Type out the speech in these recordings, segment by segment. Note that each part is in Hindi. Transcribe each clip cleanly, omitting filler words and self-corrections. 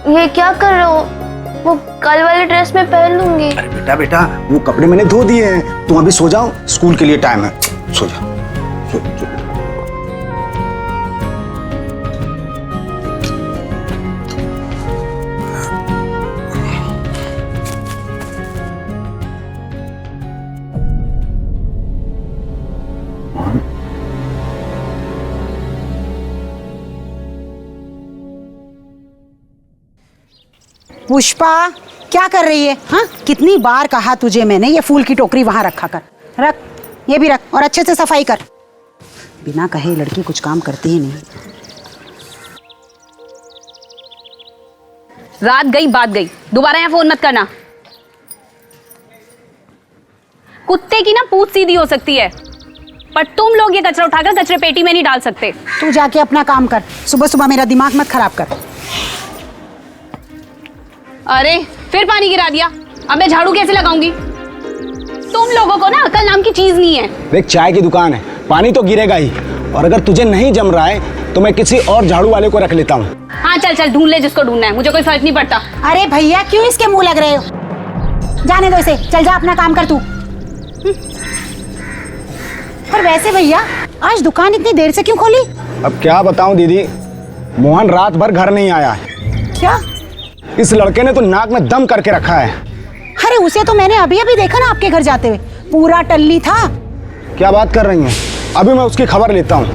ये क्या कर रहे हो? वो कल वाली ड्रेस में पहन लूंगी। अरे बेटा बेटा, वो कपड़े मैंने धो दिए हैं, तुम अभी सो जाओ, स्कूल के लिए टाइम है, सो जाओ। सो। पुष्पा क्या कर रही है? हाँ, कितनी बार कहा तुझे मैंने ये फूल की टोकरी वहां रखा कर। रख, ये भी रख और अच्छे से सफाई कर। बिना कहे लड़की कुछ काम करती ही नहीं। रात गई बात गई, दोबारा यहाँ फोन मत करना। कुत्ते की ना पूंछ सीधी हो सकती है, पर तुम लोग ये कचरा उठाकर कचरे पेटी में नहीं डाल सकते। तू जाके अपना काम कर, सुबह सुबह मेरा दिमाग मत खराब कर। अरे फिर पानी गिरा दिया, अब मैं झाड़ू कैसे लगाऊंगी? तुम लोगों को ना अकल नाम की चीज नहीं है। देख, चाय की दुकान है, पानी तो गिरेगा ही, और अगर तुझे नहीं जम रहा है तो मैं किसी और झाड़ू वाले को रख लेता हूँ। हाँ चल चल, ढूंढ ले जिसको ढूंढना है, मुझे कोई फर्क नहीं पड़ता। अरे भैया क्यों इसके मुंह लग रहे हो? जाने दो इसे, चल जा अपना काम कर तू। पर वैसे भैया आज दुकान इतनी देर से क्यों खोली? अब क्या बताऊं दीदी, मोहन रात भर घर नहीं आया है। क्या? इस लड़के ने तो नाक में दम करके रखा है। अरे उसे तो मैंने अभी अभी देखा ना आपके घर जाते हुए, पूरा टल्ली था। क्या बात कर रही हैं? अभी मैं उसकी खबर लेता हूँ।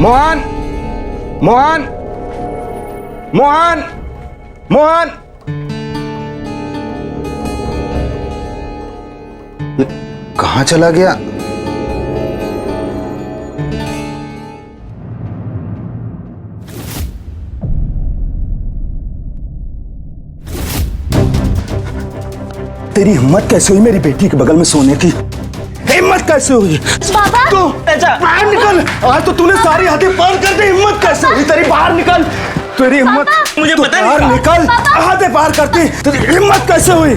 मोहन, मोहन, मोहन, मोहन। कहाँ चला गया? तेरी हिम्मत कैसे हुई मेरी बेटी के बगल में सोने की? हिम्मत कैसे हुई? पापा! तो बाहर निकल, आज तो तूने सारी हदें पार कर दी। हिम्मत कैसे हुई तेरी? बाहर निकल, तेरी हिम्मत, मुझे तू पता बाहर नहीं। निकल, हदें पार करती, तेरी हिम्मत कैसे हुई?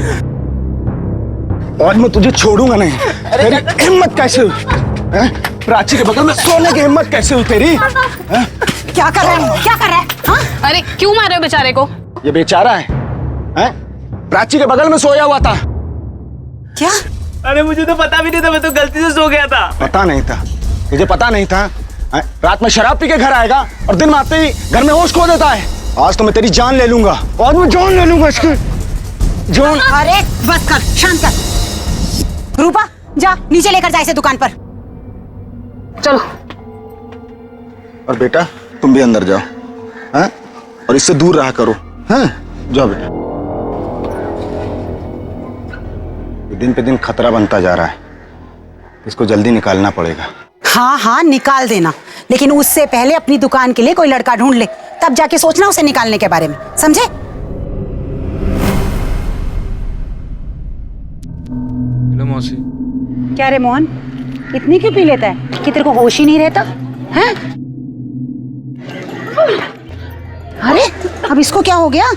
आज मैं तुझे छोड़ूंगा नहीं। तेरी हिम्मत कैसे हुई? प्राची के बगल में सोने की हिम्मत कैसे हुई तेरी? क्या कर रहा है? क्या कर रहा है? हाँ? अरे क्यों मार रहे हो बेचारे को? ये बेचारा है, प्राची के बगल में सोया हुआ था। क्या? अरे मुझे तो पता भी नहीं था, मैं तो गलती से सो गया था। पता नहीं था? मुझे पता नहीं था? रात में शराब पी के घर आएगा और दिन में आते ही घर में होश खो देता है। आज तो मैं तेरी जान ले लूंगा, आज मैं जान ले लूंगा इसकी जान। अरे बस कर, शांत कर। रूपा जा नीचे लेकर जा इसे दुकान पर। चलो। और बेटा तुम भी अंदर जाओ, हैं? और इससे दूर रहा करो, हैं? जाओ बेटा। दिन पे दिन खतरा बनता जा रहा है, इसको जल्दी निकालना पड़ेगा। हाँ हाँ निकाल देना, लेकिन उससे पहले अपनी दुकान के लिए कोई लड़का ढूंढ ले, तब जाके सोचना उसे निकालने के बारे में, समझे? हेलो मौसी। क्या रे मोहन, इतनी क्यों पी लेता है कि तेरे को होश ही नहीं रहता हैं? अरे अब इसको क्या हो गया?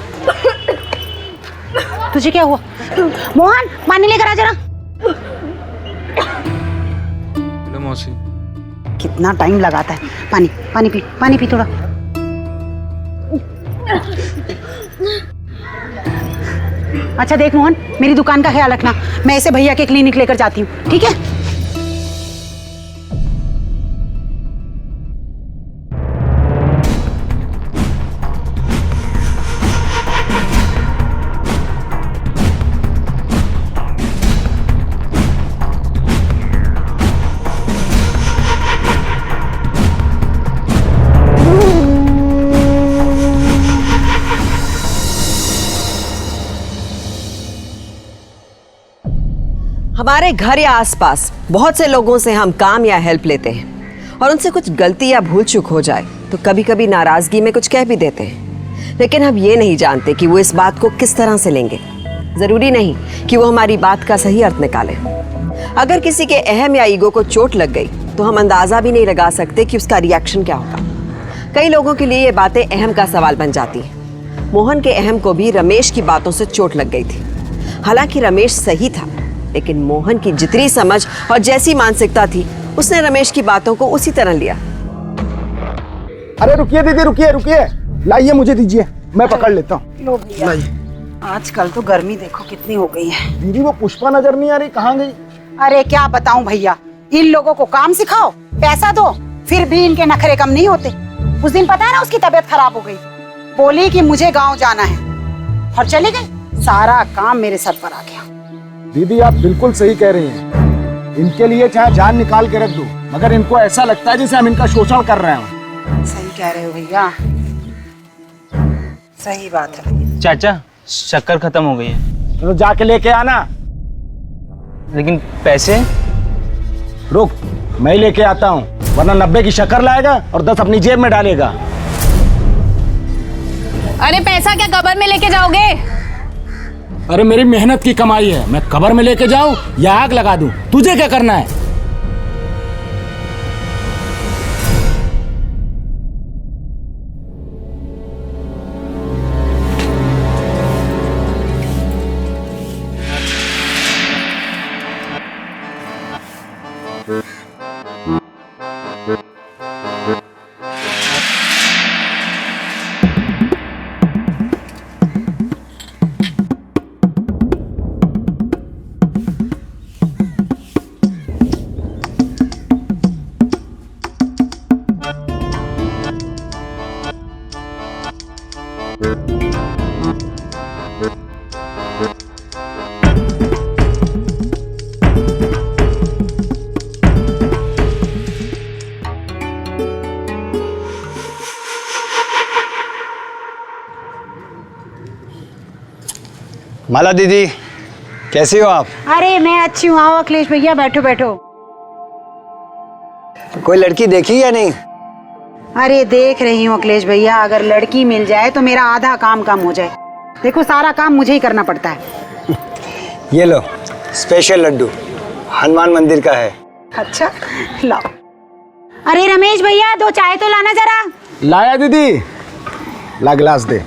तुझे क्या हुआ? मोहन पानी लेकर आ जरा। हेलो मौसी। कितना टाइम लगाता है। पानी पानी पी, पानी पी थोड़ा। अच्छा देख मोहन, मेरी दुकान का ख्याल रखना, मैं इसे भैया के क्लिनिक लेकर जाती हूँ, ठीक है? हमारे घर या आसपास बहुत से लोगों से हम काम या हेल्प लेते हैं और उनसे कुछ गलती या भूल चूक हो जाए तो कभी कभी नाराजगी में कुछ कह भी देते हैं, लेकिन हम ये नहीं जानते कि वो इस बात को किस तरह से लेंगे। जरूरी नहीं कि वो हमारी बात का सही अर्थ निकालें। अगर किसी के अहम या ईगो को चोट लग गई तो हम अंदाजा भी नहीं लगा सकते कि उसका रिएक्शन क्या होगा। कई लोगों के लिए ये बातें अहम का सवाल बन जाती हैं। मोहन के अहम को भी रमेश की बातों से चोट लग गई थी। हालांकि रमेश सही था, लेकिन मोहन की जितनी समझ और जैसी मानसिकता थी उसने रमेश की बातों को उसी तरह लिया। अरे रुकिए दीदी, रुकिए रुकिए, लाइए मुझे दीजिए, मैं पकड़ लेता हूँ। लाइए। आजकल तो गर्मी देखो कितनी हो गई है। दीदी वो पुष्पा नजर नहीं आ रही, कहाँ गई? अरे क्या बताऊं भैया, इन लोगों को काम सिखाओ, पैसा दो, फिर भी इनके नखरे कम नहीं होते। उस दिन पता है ना उसकी तबीयत खराब हो गई, बोली कि मुझे गांव जाना है और चली गई। सारा काम मेरे सर पर आ गया। दीदी आप बिल्कुल सही कह रही हैं, इनके लिए चाहे जान निकाल के रख दो, मगर इनको ऐसा लगता है जैसे हम इनका शोषण कर रहे हैं। सही कह रहे हो भैया, सही बात है। चाचा शक्कर खत्म हो गई है। तो जाके लेके आना। लेकिन पैसे? रुक, मैं ही लेके आता हूँ, वरना 90 की शक्कर लाएगा और 10 अपनी जेब में डालेगा। अरे पैसा क्या कब्र में लेके जाओगे? अरे मेरी मेहनत की कमाई है, मैं कब्र में लेके जाऊं या आग लगा दूं, तुझे क्या करना है? माला दीदी कैसी हो आप? अरे मैं अच्छी हूँ, आओ अखिलेश भैया, बैठो बैठो। कोई लड़की देखी या नहीं? अरे देख रही हूँ अखिलेश भैया, अगर लड़की मिल जाए तो मेरा आधा काम कम हो जाए। देखो सारा काम मुझे ही करना पड़ता है। ये लो स्पेशल लड्डू, हनुमान मंदिर का है। अच्छा लाओ। अरे रमेश भैया, 2 चाय तो लाना जरा। लाया दीदी, ला गिलास दे।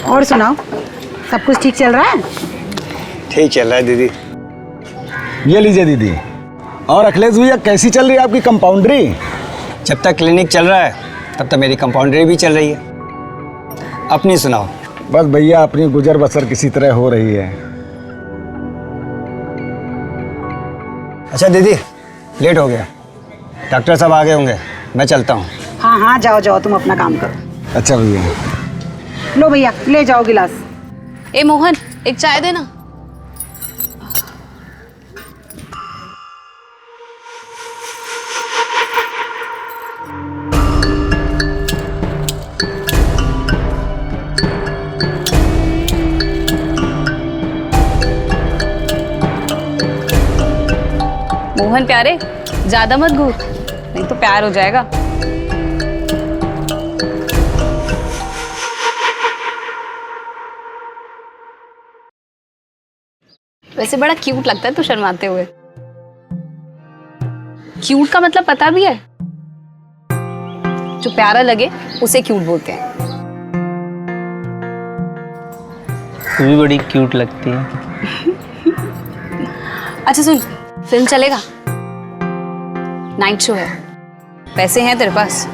और सुनाओ, सब कुछ ठीक चल रहा है? ठीक चल रहा है दीदी। ये लीजिए दीदी। और अखिलेश भैया कैसी चल रही है आपकी कंपाउंडरी? जब तक क्लिनिक चल रहा है तब तक मेरी कंपाउंडरी भी चल रही है। अपनी सुनाओ। बस भैया अपनी गुजर बसर किसी तरह हो रही है। अच्छा दीदी लेट हो गया, डॉक्टर साहब आ गए होंगे, मैं चलता हूँ। हाँ हाँ जाओ जाओ, तुम अपना काम करो। अच्छा भैया। लो भैया ले जाओ गिलास। ए मोहन, एक चाय देना। मोहन प्यारे, ज्यादा मत घूर, नहीं तो प्यार हो जाएगा। वैसे बड़ा क्यूट लगता है तू शर्माते हुए। क्यूट का मतलब पता भी है? जो प्यारा लगे उसे क्यूट बोलते हैं। तू भी बड़ी क्यूट लगती है। अच्छा सुन, फिल्म चलेगा, नाइट शो है, पैसे हैं तेरे पास?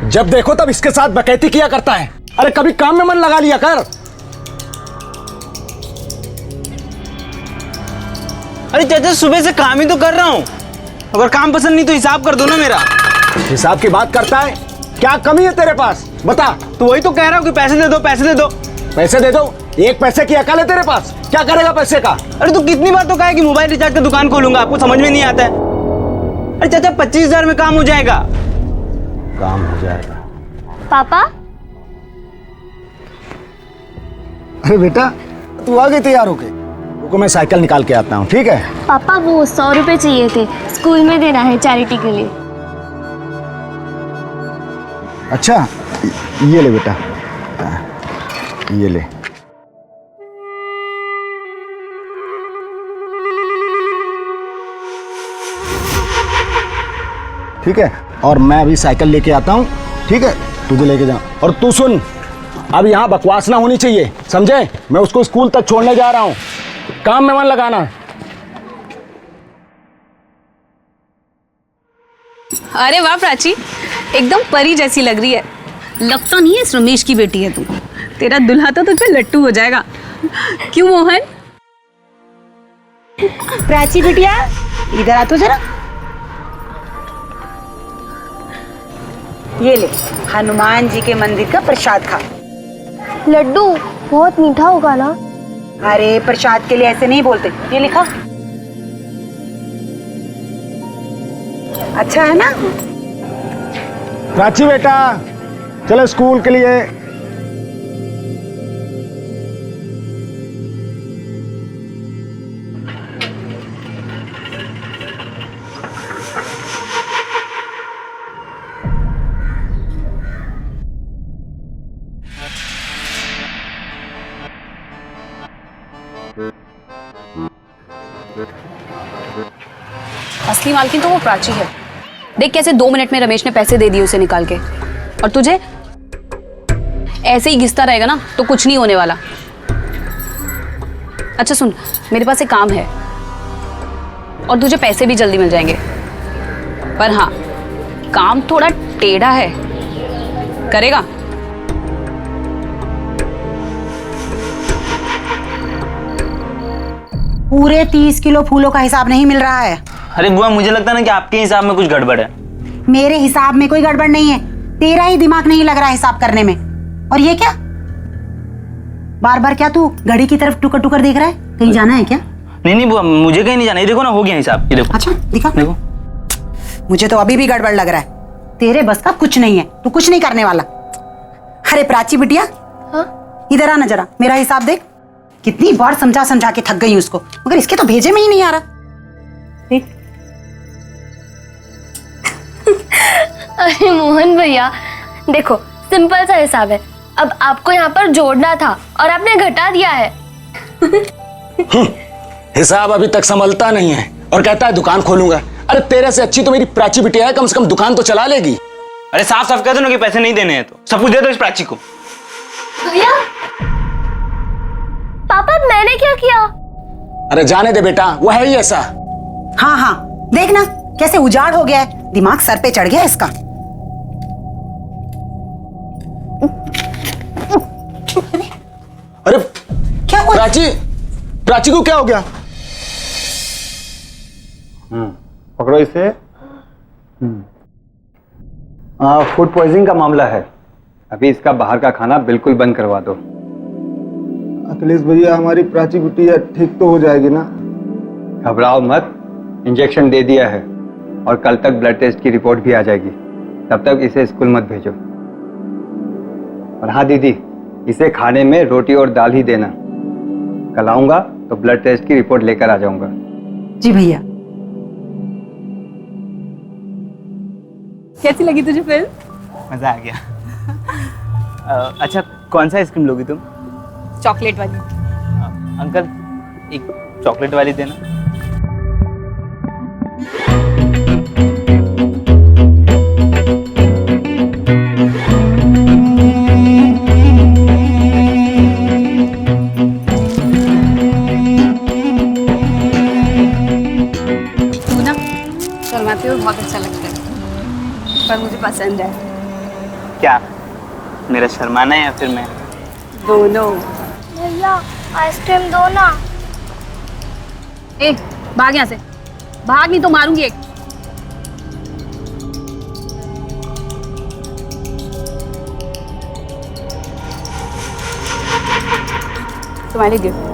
जब देखो तब इसके साथ बकैती किया करता है। अरे कभी काम में मन लगा लिया कर। अरे चाचा सुबह से काम ही तो कर रहा हूँ, अगर काम पसंद नहीं तो हिसाब कर दो ना मेरा। हिसाब की बात करता है, क्या कमी है तेरे पास बता। तो वही तो कह रहा हूँ कि पैसे दे दो, पैसे दे दो। पैसे दे दो, 1 पैसे की अकल है तेरे पास? क्या करेगा पैसे का? अरे तू कितनी बार तो कहा है कि मोबाइल रिचार्ज का दुकान खोलूंगा, आपको समझ में नहीं आता है? अरे चाचा 25,000 में काम हो जाएगा। काम हो जाएगा? पापा अरे बेटा तू आ गई तैयार होके, रुको मैं साइकिल निकाल के आता हूँ, ठीक है? पापा वो 100 रुपए चाहिए थे, स्कूल में देना है चैरिटी के लिए। अच्छा ये ले बेटा, ये ले। ठीक है, और मैं अभी साइकिल लेके आता हूँ, ठीक है? तुझे लेके जाऊँ। और तू सुन, अब यहाँ बकवास ना होनी चाहिए, समझे? मैं उसको स्कूल तक छोड़ने जा रहा हूँ, काम में मन लगाना। अरे वाह प्राची, एकदम परी जैसी लग रही है। लगता नहीं है इस रमेश की बेटी है तू। तेरा दुल्हा तो तुझ पे लट्टू हो जाएगा। क्यों मोहन? प्राची बिटिया इधर आ तो जरा। ये ले हनुमान जी के मंदिर का प्रसाद खा। लड्डू बहुत मीठा होगा ना? अरे प्रसाद के लिए ऐसे नहीं बोलते। ये लिखा अच्छा है ना? प्राची बेटा चलो स्कूल के लिए। असली मालकिन तो वो प्राची है। देख कैसे 2 मिनट में रमेश ने पैसे दे दिए उसे निकाल के। और तुझे ऐसे ही घिसता रहेगा ना तो कुछ नहीं होने वाला। अच्छा सुन, मेरे पास एक काम है और तुझे पैसे भी जल्दी मिल जाएंगे। पर हाँ, काम थोड़ा टेढ़ा है, करेगा? पूरे 30 किलो फूलों का हिसाब नहीं मिल रहा है। अरे बुआ, मुझे लगता है ना कि आपके हिसाब में कुछ गड़बड़ है। मेरे हिसाब में कोई गड़बड़ नहीं है, तेरा ही दिमाग नहीं लग रहा हिसाब करने में। और ये क्या बार बार, क्या तू घड़ी की तरफ टुकर टुकर देख रहा है? कहीं जाना है क्या? नहीं नहीं बुआ, मुझे कहीं नहीं जाना। ये देखो ना, हो गया हिसाब। ये देखो। अच्छा दिखा। देखो, मुझे तो अभी भी गड़बड़ लग रहा है। तेरे बस का कुछ नहीं है, तू कुछ नहीं करने वाला। अरे प्राची बिटिया, हाँ? इधर आना जरा, मेरा हिसाब देख। कितनी बार समझा समझा के थक गई उसको, मगर इसके तो भेजे में ही नहीं आ रहा। देख। अरे मोहन भैया देखो, सिंपल सा हिसाब है। अब आपको यहाँ पर जोड़ना था और आपने घटा दिया है। हिसाब अभी तक संभलता नहीं है और कहता है दुकान खोलूंगा। अरे तेरे से अच्छी तो मेरी प्राची बिटिया है, कम से कम दुकान तो चला लेगी। अरे साफ साफ कह दो ना कि पैसे नहीं देने हैं तो सब कुछ दे दो इस प्राची को। भैया, पापा मैंने क्या किया? अरे जाने दे बेटा, वो है ही ऐसा। हाँ हाँ, देखना कैसे उजाड़ हो गया है, दिमाग सर पे चढ़ गया इसका। अरे क्या हुआ? प्राची, प्राची को क्या हो गया? पकड़ो इसे। फूड पॉइजनिंग का मामला है, अभी इसका बाहर का खाना बिल्कुल बंद करवा दो। अखिलेश भैया, हमारी प्राची बिटिया ठीक तो हो जाएगी ना? घबराओ मत, इंजेक्शन दे दिया है और कल तक ब्लड टेस्ट की रिपोर्ट भी आ जाएगी। तब तक इसे स्कूल मत भेजो। और हाँ दीदी, इसे खाने में रोटी और दाल ही देना। कल आऊंगा तो ब्लड टेस्ट की रिपोर्ट लेकर आ जाऊंगा। जी भैया। कैसी लगी तुझे फिल्म? मजा आ गया। अच्छा, कौन सा आइसक्रीम लोगी तुम? चॉकलेट वाली। अंकल, एक चॉकलेट वाली देना। तू ना शर्माती हो, बहुत अच्छा लगता है, पर मुझे पसंद है। क्या मेरा शर्माना है या फिर मैं? दोनों। भैया आइसक्रीम दो ना। ए, भाग यहाँ से, भाग नहीं तो मारूंगी एक। तुम्हारे गिफ्ट।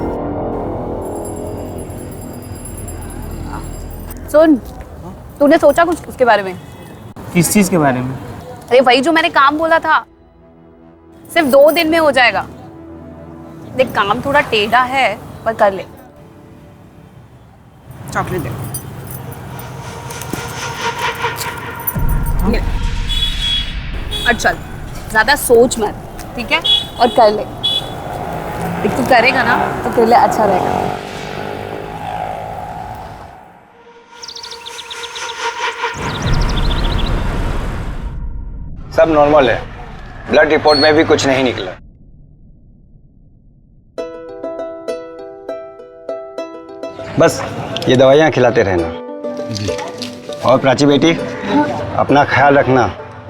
सुन, तूने सोचा कुछ उसके बारे में? किस चीज के बारे में? अरे वही जो मैंने काम बोला था, सिर्फ 2 दिन में हो जाएगा। देख काम थोड़ा टेढ़ा है पर कर ले। चॉकलेट दे। ये। और चल, ज्यादा सोच मत, ठीक है? और कर ले। देख तू करेगा ना तो तेरे लिए अच्छा रहेगा। सब नॉर्मल है, ब्लड रिपोर्ट में भी कुछ नहीं निकला। बस ये दवाइयाँ खिलाते रहना। और प्राची बेटी, अपना ख्याल रखना,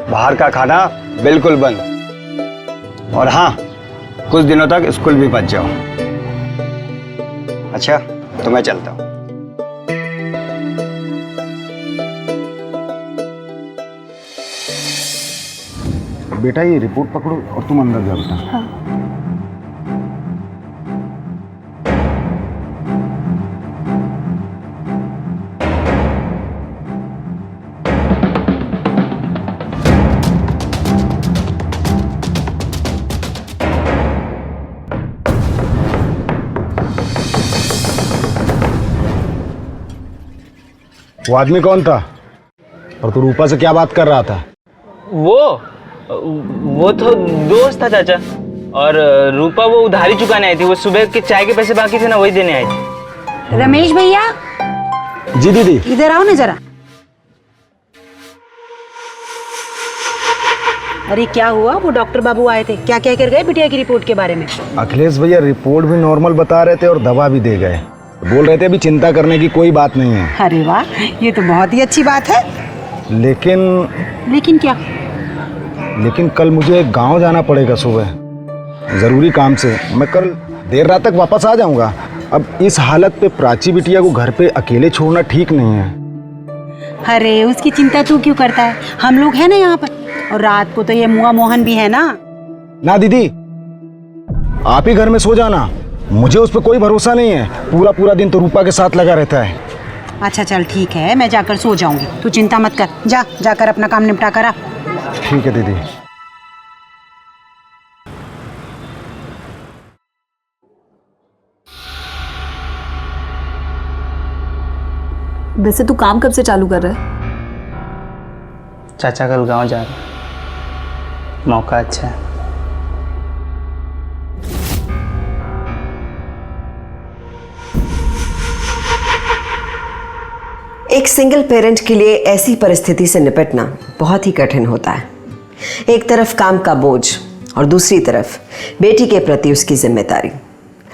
बाहर का खाना बिल्कुल बंद। और हाँ, कुछ दिनों तक स्कूल भी बच जाओ। अच्छा, तो मैं चलता हूँ। बेटा ये रिपोर्ट पकड़ो और तुम अंदर जाओ बेटा। वो आदमी कौन था और तू रूपा से क्या बात कर रहा था? वो तो दोस्त था चाचा। और रूपा वो उधारी चुकाने आई थी। वो सुबह के चाय के पैसे बाकी थे ना, वही देने आई थी। रमेश भैया, जी दीदी। इधर आओ ना जरा। अरे क्या हुआ? वो डॉक्टर बाबू आए थे, क्या कह कर गए बिटिया की रिपोर्ट के बारे में? अखिलेश भैया रिपोर्ट भी नॉर्मल बता रहे थे और दवा भी दे गए। बोल रहे थे अभी चिंता करने की कोई बात नहीं है। अरे वाह, ये तो बहुत ही अच्छी बात है। लेकिन क्या? लेकिन कल मुझे गांव जाना पड़ेगा सुबह, ज़रूरी काम से। मैं कल देर रात तक वापस आ जाऊंगा। अब इस हालत पे प्राची बिटिया को घर पे अकेले छोड़ना ठीक नहीं है। अरे उसकी चिंता तू क्यों करता है? हम लोग हैं ना यहाँ पर। और रात को तो ये मुआ मोहन भी है ना। ना दीदी, आप ही घर में सो जाना, मुझे उस पर कोई भरोसा नहीं है। पूरा पूरा दिन तो रूपा के साथ लगा रहता है। अच्छा चल ठीक है, मैं जाकर सो जाऊंगी, तू चिंता मत कर। जाकर अपना काम निपटा कर आ। ठीक है दीदी। वैसे तू काम कब से चालू कर रहा है? चाचा कल गांव जा रहे हैं, मौका अच्छा है। एक सिंगल पेरेंट के लिए ऐसी परिस्थिति से निपटना बहुत ही कठिन होता है। एक तरफ काम का बोझ और दूसरी तरफ बेटी के प्रति उसकी जिम्मेदारी।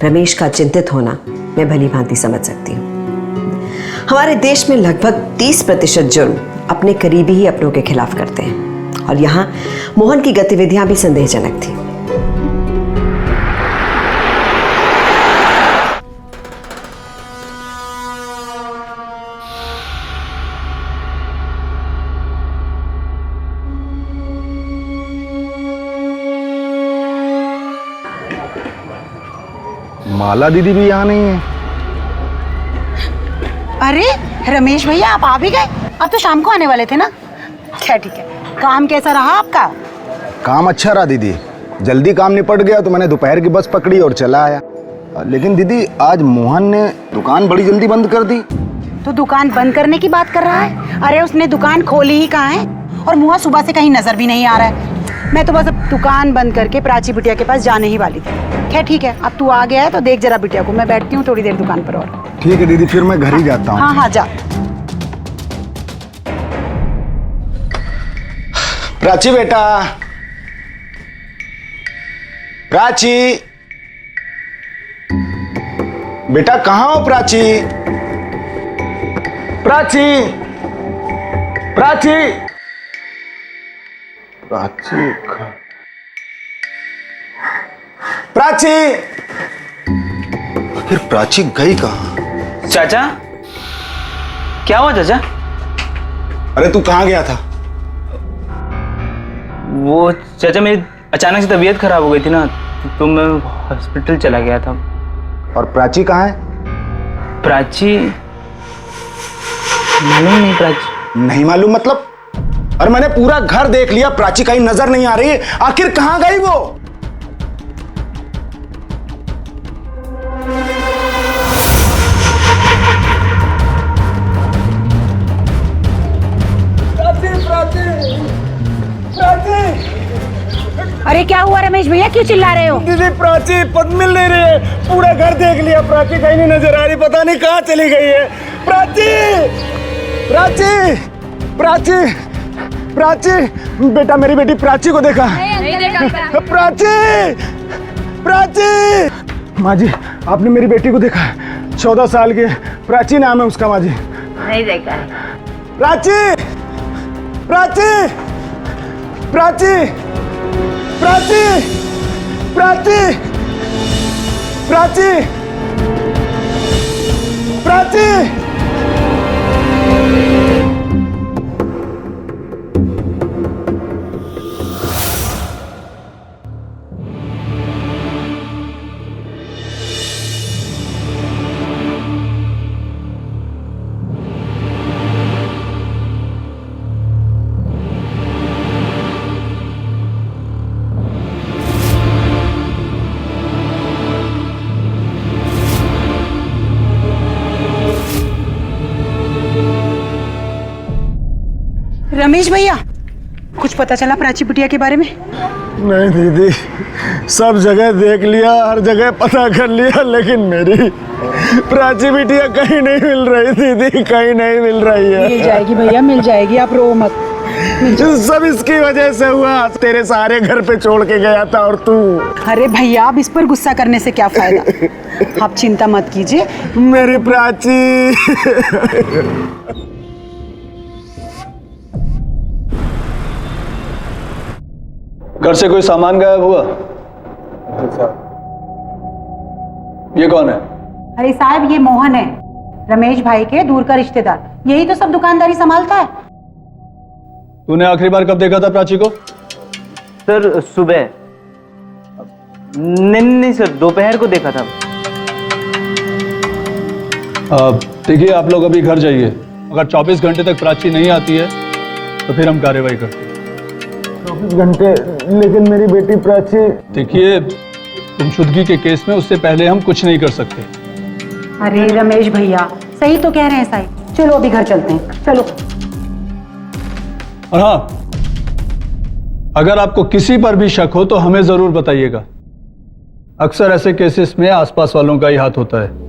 रमेश का चिंतित होना मैं भली भांति समझ सकती हूँ। हमारे देश में लगभग 30% जुर्म अपने करीबी ही अपनों के खिलाफ करते हैं और यहाँ मोहन की गतिविधियां भी संदेहजनक थी। माला दीदी भी यहाँ नहीं है। अरे रमेश भैया, आप आ भी गए? अब तो शाम को आने वाले थे ना। क्या ठीक है। काम कैसा रहा आपका? काम अच्छा रहा दीदी, जल्दी काम निपट गया तो मैंने दोपहर की बस पकड़ी और चला आया। लेकिन दीदी आज मोहन ने दुकान बड़ी जल्दी बंद कर दी। तो दुकान बंद करने की बात कर रहा है? अरे उसने दुकान खोली ही कहाँ है, और मुआ सुबह से कहीं नजर भी नहीं आ रहा है। मैं तो बस अब दुकान बंद करके प्राची बिटिया के पास जाने ही वाली थी। क्या ठीक है, अब तू आ गया है तो देख जरा बिटिया को, मैं बैठती हूँ थोड़ी देर दुकान पर। और ठीक है दीदी, फिर मैं घर ही जाता हूँ। हाँ हाँ जा। प्राची बेटा, प्राची बेटा कहाँ हो? प्राची, प्राची, प्राची, प्राची, प्राची। आखिर प्राची गई कहाँ? चाचा क्या हुआ चाचा? अरे तू कहाँ गया था? वो चाचा मेरी अचानक से तबीयत खराब हो गई थी ना, तो मैं हॉस्पिटल चला गया था। और प्राची कहाँ है? प्राची मालूम नहीं। प्राची नहीं मालूम मतलब? अरे मैंने पूरा घर देख लिया, प्राची कहीं नजर नहीं आ रही है। आखिर कहाँ गई वो? अरे क्या हुआ रमेश भैया, क्यों चिल्ला रहे हो? दीदी प्राची पद मिल नहीं रही है, पूरा घर देख लिया, प्राची कहीं नहीं नजर आ रही, पता नहीं कहाँ चली गई है। प्राची, प्राची, प्राची, प्राची बेटा, मेरी बेटी प्राची को देखा? नहीं देखा। प्राची, प्राची। माँ जी, आपने मेरी बेटी को देखा? 14 साल की प्राची नाम है उसका माजी। नहीं देखा है। प्राची प्राची प्राची प्राची प्राची प्राची प्राची रमेश भैया, कुछ पता चला प्राची बिटिया के बारे में? नहीं दीदी, सब जगह देख लिया, हर जगह पता कर लिया, लेकिन मेरी प्राची बिटिया कहीं नहीं मिल रही दीदी, कहीं नहीं मिल रही है। मिल जाएगी भैया, मिल जाएगी, आप रो मत। सब इसकी वजह से हुआ, तेरे सारे घर पे छोड़ के गया था और तू। अरे भैया, अब इस पर गुस्सा करने से क्या फायदा, आप चिंता मत कीजिए। मेरी प्राची। घर से कोई सामान गायब हुआ? ये कौन है? अरे साहब, ये मोहन है, रमेश भाई के दूर का रिश्तेदार। यही तो सब दुकानदारी संभालता है। तूने आखिरी बार कब देखा था प्राची को? सर सुबह। नहीं सर, दोपहर को देखा था। देखिए, आप लोग अभी घर जाइए। अगर 24 घंटे तक प्राची नहीं आती है तो फिर हम कार्रवाई करते हैं। 24 घंटे? लेकिन मेरी बेटी प्राची। देखिए, गुमशुदगी के केस में उससे पहले हम कुछ नहीं कर सकते। अरे रमेश भैया, सही तो कह रहे हैं साहब, चलो अभी घर चलते हैं, चलो। और हाँ, अगर आपको किसी पर भी शक हो तो हमें जरूर बताइएगा। अक्सर ऐसे केसेस में आसपास वालों का ही हाथ होता है।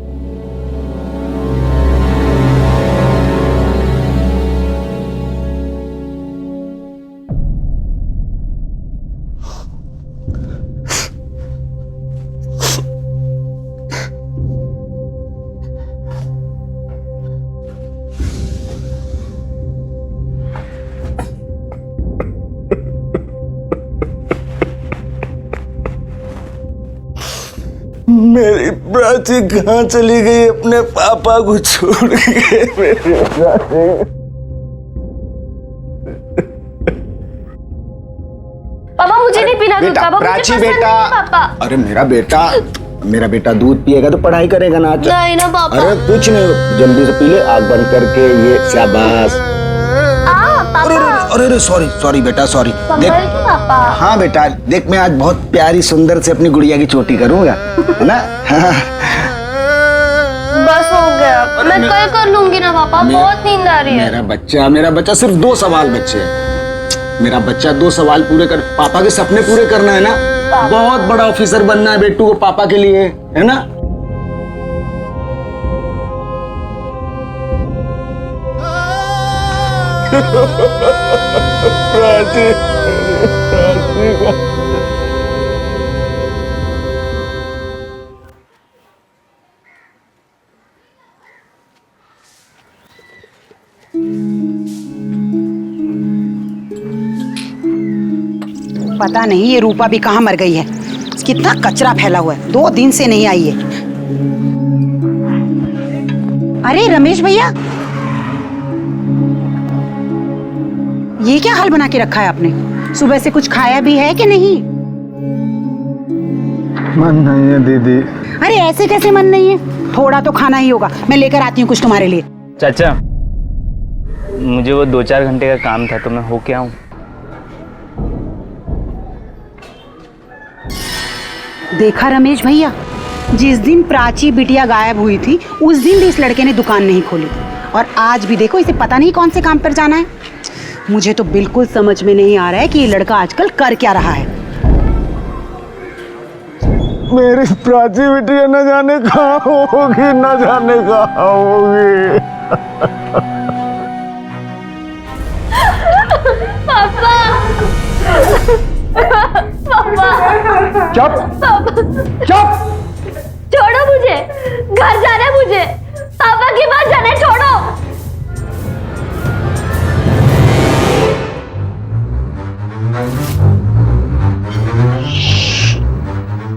मेरी प्राची कहाँ चली गई अपने पापा को छोड़ के? मेरी प्राची। पापा मुझे नहीं पीना दूध। बेटा, पापा मुझे प्राची पसंद बेटा। नहीं, पापा। अरे मेरा बेटा दूध पिएगा तो पढ़ाई करेगा ना। नहीं ना पापा। अरे कुछ नहीं, जल्दी से पी ले, आग बंद करके। ये शाबाश। अरे सॉरी बेटा, सॉरी। देख पापा। हाँ बेटा, देख मैं आज बहुत प्यारी सुंदर से अपनी गुड़िया की चोटी करूंगा, है ना? बस हो गया, मैं कल कर लूंगी ना पापा, बहुत नींद आ रही है। मेरा बच्चा सिर्फ 2 सवाल बच्चे हैं। मेरा बच्चा 2 सवाल पूरे कर, पापा के सपने पूरे करना है ना। बहुत बड़ा ऑफिसर बनना है बेटू को पापा के लिए, है ना? प्राची, पता नहीं ये रूपा भी कहाँ मर गई है, कितना कचरा फैला हुआ है, 2 दिन से नहीं आई है। अरे रमेश भैया, ये क्या हाल बना के रखा है आपने? सुबह से कुछ खाया भी है कि नहीं? मन नहीं है दीदी। अरे ऐसे कैसे मन नहीं है, थोड़ा तो खाना ही होगा। मैं लेकर आती हूँ कुछ तुम्हारे लिए। चाचा, मुझे वो 2-4 घंटे का काम था तो मैं हो के आऊं? देखा रमेश भैया, जिस दिन प्राची बिटिया गायब हुई थी उस दिन भी इस लड़के ने दुकान नहीं खोली थी, और आज भी देखो इसे पता नहीं कौन से काम पर जाना है। मुझे तो बिल्कुल समझ में नहीं आ रहा है कि ये लड़का आजकल कर क्या रहा है। मेरी प्राची बिटिया न जाने कहाँ होगी, न जाने कहाँ होगी। पापा। चुप चुप। छोड़ो मुझे, घर जाना है मुझे, पापा के पास जाना है, छोड़ो।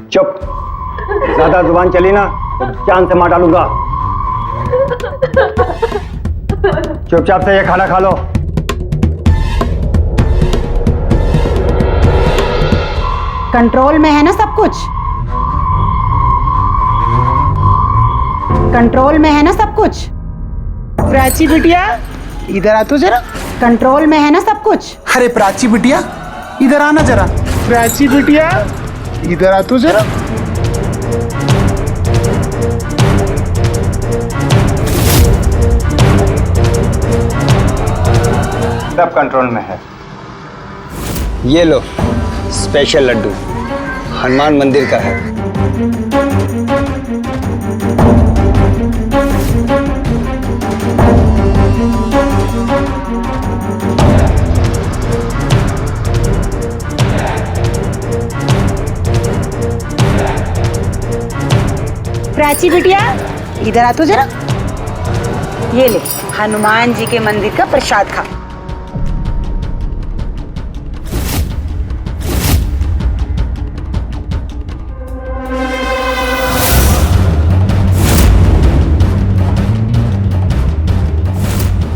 चुप, ज्यादा जुबान चली ना तो जान से मार डालूंगा। चुपचाप से ये खाना खा लो। कंट्रोल में है ना सब कुछ? कंट्रोल में है ना सब कुछ? प्राची बिटिया इधर आ तो जरा। कंट्रोल में है ना सब कुछ? अरे प्राची बिटिया इधर आना जरा। प्राची बिटिया इधर आ तो जरा। सब कंट्रोल में है। ये लो स्पेशल लड्डू, हनुमान मंदिर का है। प्राची बिटिया इधर आ तो जरा। ये ले हनुमान जी के मंदिर का प्रसाद खा।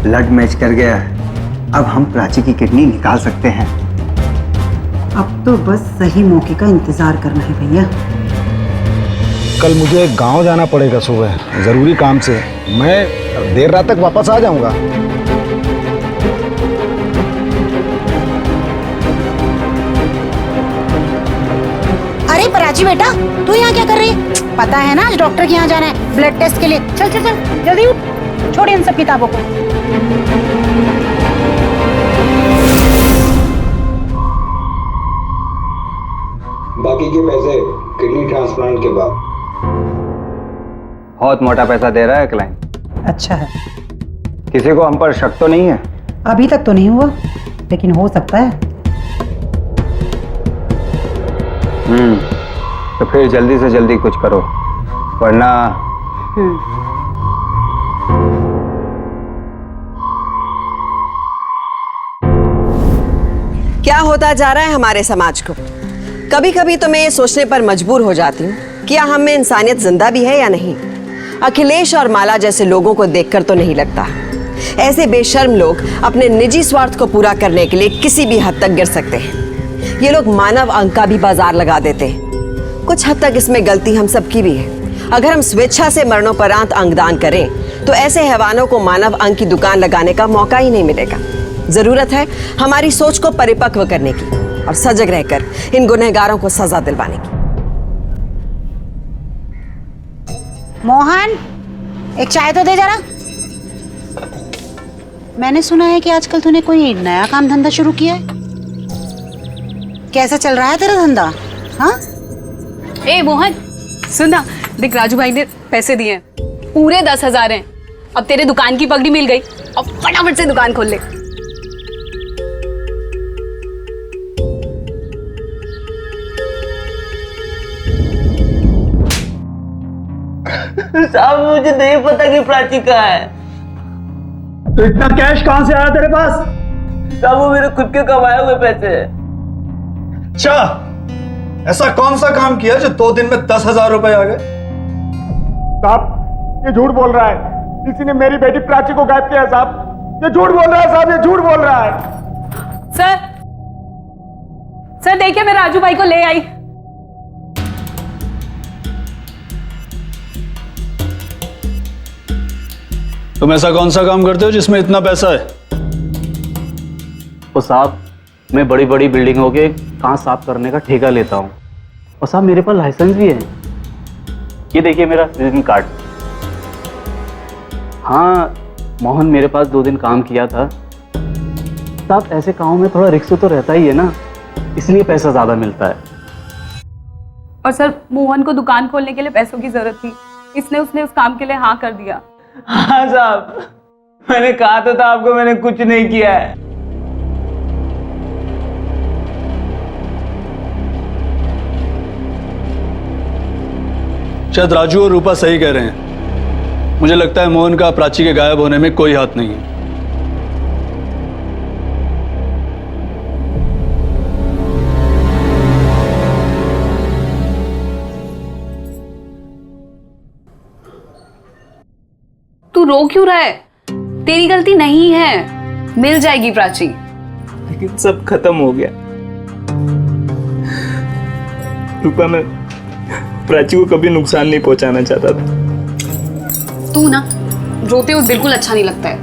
ब्लड मैच कर गया है। अब हम प्राची की किडनी निकाल सकते हैं। अब तो बस सही मौके का इंतजार करना है भैया। कल मुझे गांव जाना पड़ेगा सुबह, जरूरी काम से। मैं देर रात तक वापस आ जाऊंगा। अरे प्राची बेटा, तू यहाँ क्या कर रही है? पता है ना आज डॉक्टर के यहाँ जाना है ब्लड टेस्ट के लिए। चल चल चल जल्दी उठ, छोड़ इन सब किताबों को। बाकी के पैसे किडनी ट्रांसप्लांट के बाद। बहुत मोटा पैसा दे रहा है क्लाइंट। अच्छा है, किसी को हम पर शक तो नहीं है? अभी तक तो नहीं हुआ, लेकिन हो सकता है। तो फिर जल्दी से जल्दी कुछ करो, वरना क्या होता जा रहा है हमारे समाज को? कभी कभी तो मैं ये सोचने पर मजबूर हो जाती हूँ कि हम में इंसानियत जिंदा भी है या नहीं। अखिलेश और माला जैसे लोगों को देखकर तो नहीं लगता ऐसे बेशर्म लोग अपने निजी स्वार्थ को पूरा करने के लिए किसी भी हद तक गिर सकते हैं। ये लोग मानव अंग का भी बाजार लगा देते हैं। कुछ हद तक इसमें गलती हम सबकी भी है। अगर हम स्वेच्छा से मरणोपरांत अंगदान करें तो ऐसे हैवानों को मानव अंग की दुकान लगाने का मौका ही नहीं मिलेगा। जरूरत है हमारी सोच को परिपक्व करने की और सजग रहकर इन गुनहगारों को सजा दिलवाने की। मोहन, एक चाय तो दे जरा। मैंने सुना है कि आजकल तूने कोई नया काम धंधा शुरू किया है। कैसा चल रहा है तेरा धंधा? हाँ? ए मोहन सुना, देख राजू भाई ने पैसे दिए हैं, पूरे 10,000 हैं। अब तेरे दुकान की पगड़ी मिल गई, अब फटाफट से दुकान खोल ले। साहब मुझे नहीं पता कि प्राची कहाँ है। तो इतना कैश कहां से आया तेरे पास? साहब वो मेरे खुद के कमाए हुए पैसे हैं। अच्छा, ऐसा कौन सा काम किया जो 2 दिन में 10,000 रुपए आ गए? साहब ये झूठ बोल रहा है। किसी ने मेरी बेटी प्राची को गायब किया है साहब। ये झूठ बोल रहा है साहब, ये झूठ बोल रहा है। सर देखिए मैं राजू भाई को ले आई। तुम ऐसा कौन सा काम करते हो जिसमें इतना पैसा है? और साहब मैं बड़ी बड़ी बिल्डिंगों के कांच साफ करने का ठेका लेता हूँ, और साहब मेरे पास लाइसेंस भी है। ये देखिए मेरा विजिटिंग कार्ड। हाँ, मोहन मेरे पास 2 दिन काम किया था। साहब ऐसे कामों में थोड़ा रिस्क तो रहता ही है ना, इसलिए पैसा ज्यादा मिलता है। और सर मोहन को दुकान खोलने के लिए पैसों की जरूरत थी, इसलिए उसने उस काम के लिए हाँ कर दिया। हाँ साहब, मैंने कहा तो था आपको, मैंने कुछ नहीं किया है। शायद राजू और रूपा सही कह रहे हैं। मुझे लगता है मोहन का प्राची के गायब होने में कोई हाथ नहीं है। तू रो क्यों रहा है? तेरी गलती नहीं है, मिल जाएगी प्राची। लेकिन सब खत्म हो गया। रूपा, मैं प्राची को कभी नुकसान नहीं पहुंचाना चाहता था। तू ना रोते हुए बिल्कुल अच्छा नहीं लगता है।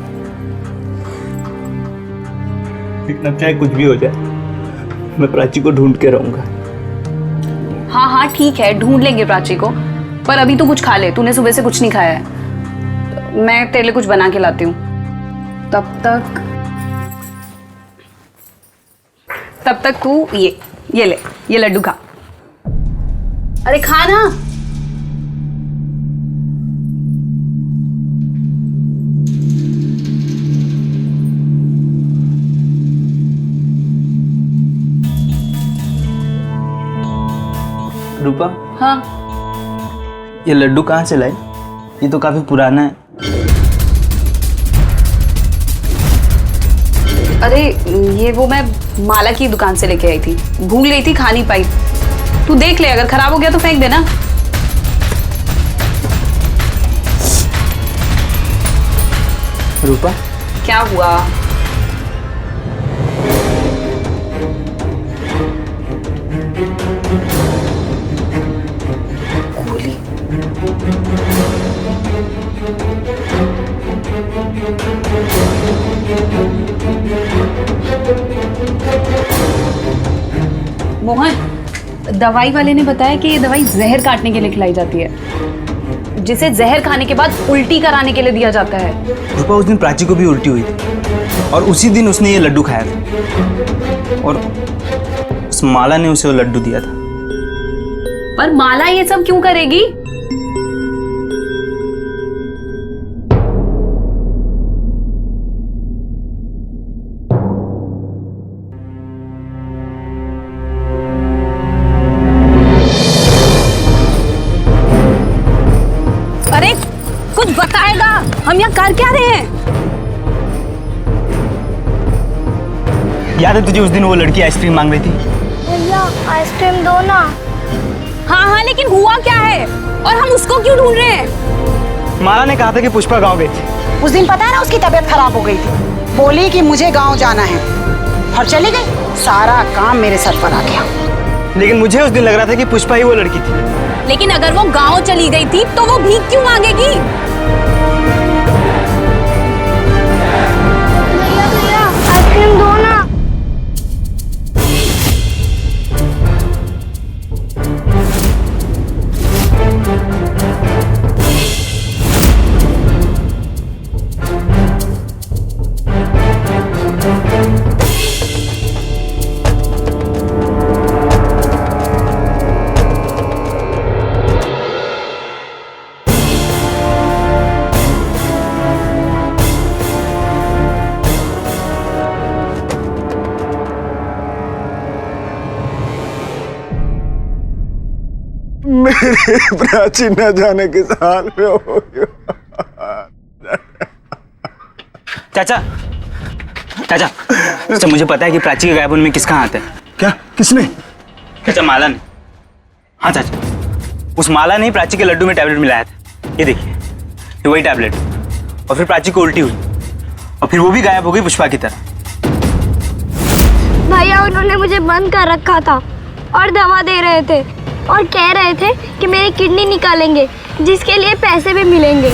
लेकिन अब चाहे कुछ भी हो जाए, मैं प्राची को ढूंढ के रहूंगा। हाँ हाँ ठीक है, ढूंढ लेंगे प्राची को, पर अभी तू कुछ खा ले। तूने सुबह से कुछ नहीं खाया है, मैं तेरे लिए कुछ बना के लाती हूँ। तब तक तू ये ले, ये लड्डू खा। अरे खा ना। रूपा, हाँ ये लड्डू कहाँ से लाई? ये तो काफी पुराना है। अरे ये वो मैं माला की दुकान से लेके आई थी, भूल गई थी, खा नहीं पाई। तू देख ले, अगर खराब हो गया तो फेंक देना। रूपा, क्या हुआ? मोहन, दवाई वाले ने बताया कि ये दवाई जहर काटने के लिए खिलाई जाती है, जिसे जहर खाने के बाद उल्टी कराने के लिए दिया जाता है। रूपा, उस दिन प्राची को भी उल्टी हुई थी और उसी दिन उसने ये लड्डू खाया था और उस माला ने उसे वो लड्डू दिया था। पर माला ये सब क्यों करेगी? अरे कुछ बताएगा, हम यहाँ कर क्या रहे हैं? याद है तुझे उस दिन वो लड़की आइसक्रीम मांग रही थी? भैया आइसक्रीम दो ना। हाँ हाँ, लेकिन हुआ क्या है और हम उसको क्यों ढूंढ रहे हैं? माला ने कहा था कि पुष्पा गाँव गई थी। उस दिन पता है ना उसकी तबीयत खराब हो गई थी, बोली कि मुझे गांव जाना है और चली गई। सारा काम मेरे सर पर आ गया। लेकिन मुझे उस दिन लग रहा था कि पुष्पा ही वो लड़की थी। लेकिन अगर वो गांव चली गई थी तो वो भीख क्यों मांगेगी? भैया भैया आइसक्रीम दो ना। मेरी प्राची न जाने किस हाल में हो गया। चाचा, चाचा, चाचा, मुझे पता है कि प्राची के गायब होने में किसका हाथ है। क्या? किसने? चाचा, माला ने। हाँ चाचा, उस माला ने प्राची के लड्डू में टैबलेट मिलाया था। ये देखिए, ये वही टैबलेट। और फिर प्राची को उल्टी हुई और फिर वो भी गायब हो गई पुष्पा की तरह। भैया उन्होंने मुझे बंद कर रखा था और दवा दे रहे थे और कह रहे थे कि मेरी किडनी निकालेंगे, जिसके लिए पैसे भी मिलेंगे।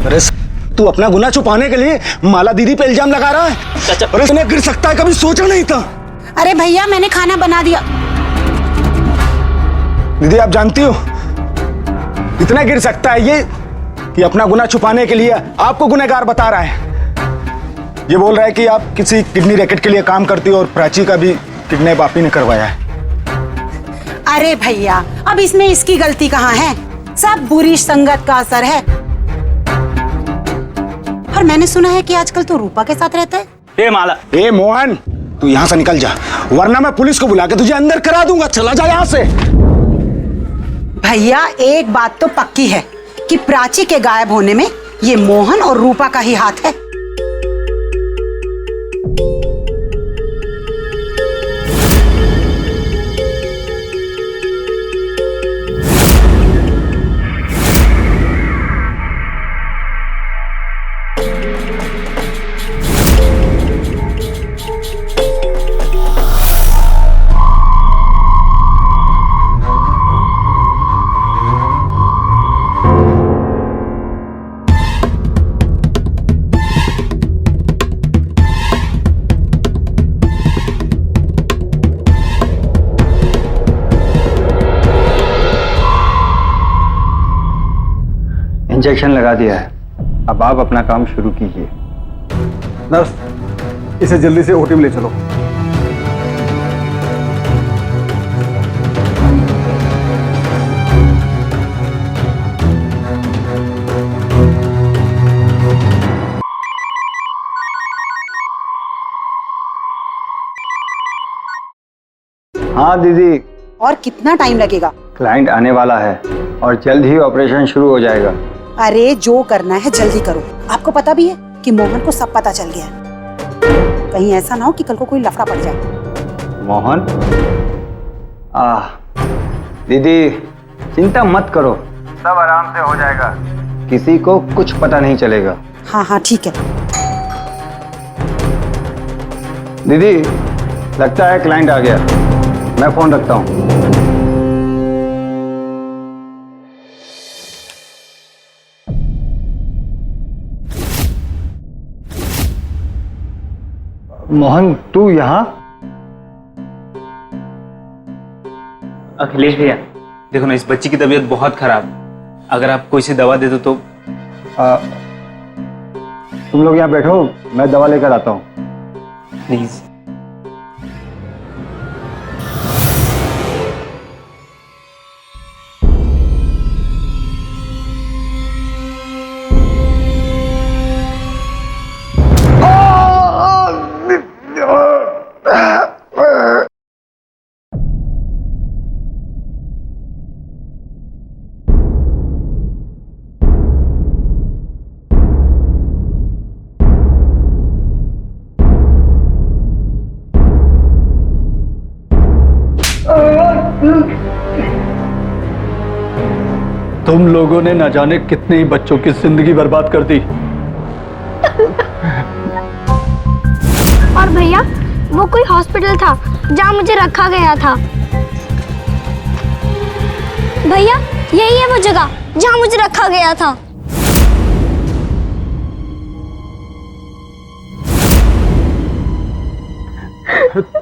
अरे तू अपना गुनाह छुपाने के लिए माला दीदी पे इल्जाम लगा रहा है। चाचा, अरे तूने गिर सकता है, कभी सोचा नहीं था। अरे भैया मैंने खाना बना दिया। दीदी आप जानती हो इतना गिर सकता है ये कि अपना गुनाह छुपाने के लिए आपको गुनहगार बता रहा है। ये बोल रहा है कि आप किसी किडनी रैकेट के लिए काम करती हो और प्राची का भी किडनैप आप ही ने करवाया है। अरे भैया अब इसमें इसकी गलती कहाँ है? सब बुरी संगत का असर है। और मैंने सुना है कि आजकल तो रूपा के साथ रहता है। ए माला, ए मोहन, तू यहाँ से निकल जा, वरना मैं पुलिस को बुला के तुझे अंदर करा दूंगा। चला जा यहाँ से। भैया एक बात तो पक्की है कि प्राची के गायब होने में ये मोहन और रूपा का ही हाथ है। इंजेक्शन लगा दिया है, अब आप अपना काम शुरू कीजिए। नर्स, इसे जल्दी से ओटी में ले चलो। हाँ दीदी, और कितना टाइम लगेगा? क्लाइंट आने वाला है और जल्द ही ऑपरेशन शुरू हो जाएगा। अरे जो करना है जल्दी करो। आपको पता भी है कि मोहन को सब पता चल गया है। कहीं ऐसा ना हो कि कल को कोई लफड़ा पड़ जाए। मोहन? दीदी चिंता मत करो, सब आराम से हो जाएगा, किसी को कुछ पता नहीं चलेगा। हाँ हाँ ठीक है। दीदी लगता है क्लाइंट आ गया, मैं फोन रखता हूँ। मोहन तू यहाँ? अखिलेश भैया देखो ना, इस बच्ची की तबीयत बहुत खराब, अगर आप कोई सी दवा दे दो तो। तुम लोग यहाँ बैठो, मैं दवा लेकर आता हूँ। प्लीज। तुम लोगों ने न जाने कितने ही बच्चों की जिंदगी बर्बाद कर दी। और भैया वो कोई हॉस्पिटल था जहाँ मुझे रखा गया था। भैया यही है वो जगह जहाँ मुझे रखा गया था।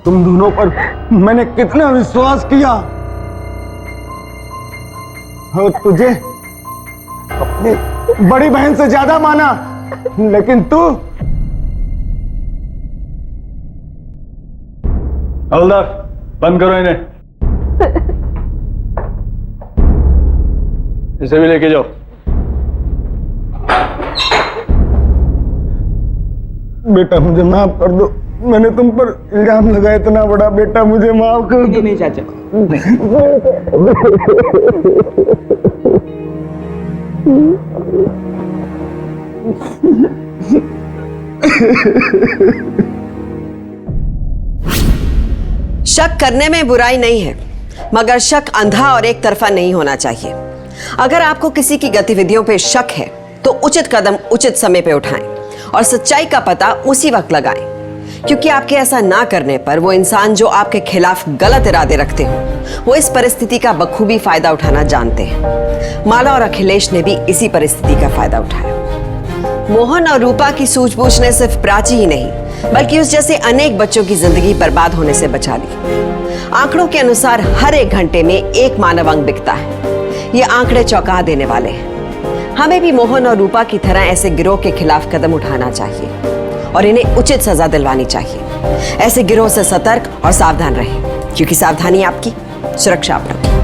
तुम दोनों पर मैंने कितना विश्वास किया और तुझे अपनी बड़ी बहन से ज्यादा माना, लेकिन तू। हवलदार बंद करो इन्हें, इसे भी लेके जाओ। बेटा मुझे माफ कर दो, मैंने तुम पर इल्जाम लगाया इतना बड़ा। बेटा मुझे माफ कर दो। नहीं चाचा, शक करने में बुराई नहीं है, मगर शक अंधा और एक तरफा नहीं होना चाहिए। अगर आपको किसी की गतिविधियों पे शक है तो उचित कदम उचित समय पे उठाएं और सच्चाई का पता उसी वक्त लगाएं, क्योंकि आपके ऐसा ना करने पर वो इंसान जो आपके खिलाफ गलत इरादे रखते हो वो इस परिस्थिति का बखूबी फायदा उठाना जानते हैं। माला और अखिलेश ने भी इसी परिस्थिति का फायदा उठाया। मोहन और रूपा की सूझबूझ ने सिर्फ प्राची ही नहीं बल्कि उस जैसे अनेक बच्चों की जिंदगी बर्बाद होने से बचा ली। आंकड़ों के अनुसार हर एक घंटे में एक मानव अंग बिकता है। ये आंकड़े चौंका देने वाले हैं। हमें भी मोहन और रूपा की तरह ऐसे गिरोह के खिलाफ कदम उठाना चाहिए और इन्हें उचित सजा दिलवानी चाहिए। ऐसे गिरोह से सतर्क और सावधान रहें, क्योंकि सावधानी आपकी सुरक्षा अपना।